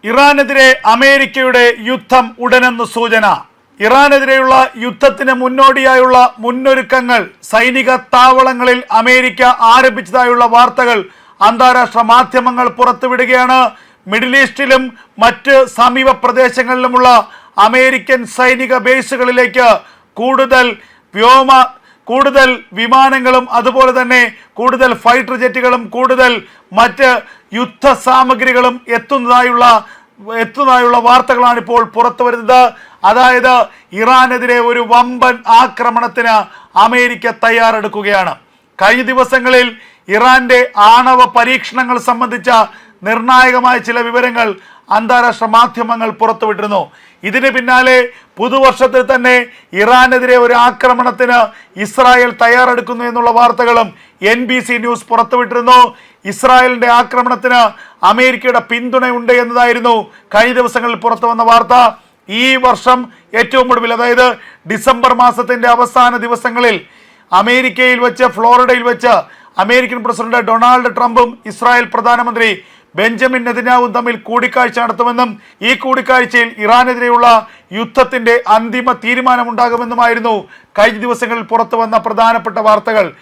ഇറാനെതിരെ അമേരിക്കയുടെ യുദ്ധം ഉടനെന്ന് സൂചന. ഇറാനെതിരെയുള്ള യുദ്ധത്തിന് മുന്നോടിയായുള്ള മുന്നൊരുക്കങ്ങൾ സൈനിക താവളങ്ങളിൽ അമേരിക്ക ആരംഭിച്ചതായുള്ള വാർത്തകൾ അന്താരാഷ്ട്ര മാധ്യമങ്ങൾ പുറത്തുവിടുകയാണ്. മിഡിൽ ഈസ്റ്റിലും മറ്റ് സമീപ പ്രദേശങ്ങളിലുമുള്ള അമേരിക്കൻ സൈനിക ബേസുകളിലേക്ക് കൂടുതൽ വിമാനങ്ങളും അതുപോലെ തന്നെ കൂടുതൽ ഫൈറ്റർ ജെറ്റുകളും കൂടുതൽ മറ്റ് യുദ്ധ സാമഗ്രികളും എത്തുന്നതായുള്ള വാർത്തകളാണ് ഇപ്പോൾ പുറത്തു വരുന്നത്. അതായത് ഇറാനെതിരെ ഒരു വമ്പൻ ആക്രമണത്തിന് അമേരിക്ക തയ്യാറെടുക്കുകയാണ്. കഴിഞ്ഞ ദിവസങ്ങളിൽ ഇറാന്റെ ആണവ പരീക്ഷണങ്ങൾ സംബന്ധിച്ച നിർണായകമായ ചില വിവരങ്ങൾ അന്താരാഷ്ട്ര മാധ്യമങ്ങൾ പുറത്തുവിട്ടിരുന്നു. ഇതിന് പിന്നാലെ പുതുവർഷത്തിൽ തന്നെ ഇറാനെതിരെ ഒരു ആക്രമണത്തിന് ഇസ്രായേൽ തയ്യാറെടുക്കുന്നു എന്നുള്ള വാർത്തകളും NBC ന്യൂസ് പുറത്തുവിട്ടിരുന്നു. ഇസ്രായേലിന്റെ ആക്രമണത്തിന് അമേരിക്കയുടെ പിന്തുണയുണ്ട് എന്നതായിരുന്നു കഴിഞ്ഞ ദിവസങ്ങളിൽ പുറത്തു വന്ന വാർത്ത. ഈ വർഷം ഏറ്റവും ഒടുവിൽ, അതായത് ഡിസംബർ മാസത്തിന്റെ അവസാന ദിവസങ്ങളിൽ അമേരിക്കയിൽ വെച്ച്, ഫ്ലോറിഡയിൽ വെച്ച് അമേരിക്കൻ പ്രസിഡന്റ് ഡൊണാൾഡ് ട്രംപും ഇസ്രായേൽ പ്രധാനമന്ത്രി ബെഞ്ചമിൻ നെതന്യാഹുവും തമ്മിൽ കൂടിക്കാഴ്ച നടത്തുമെന്നും ഈ കൂടിക്കാഴ്ചയിൽ ഇറാനെതിരെയുള്ള യുദ്ധത്തിന്റെ അന്തിമ തീരുമാനമുണ്ടാകുമെന്നുമായിരുന്നു കഴിഞ്ഞ ദിവസങ്ങളിൽ പുറത്തു വന്ന പ്രധാനപ്പെട്ട വാർത്തകൾ.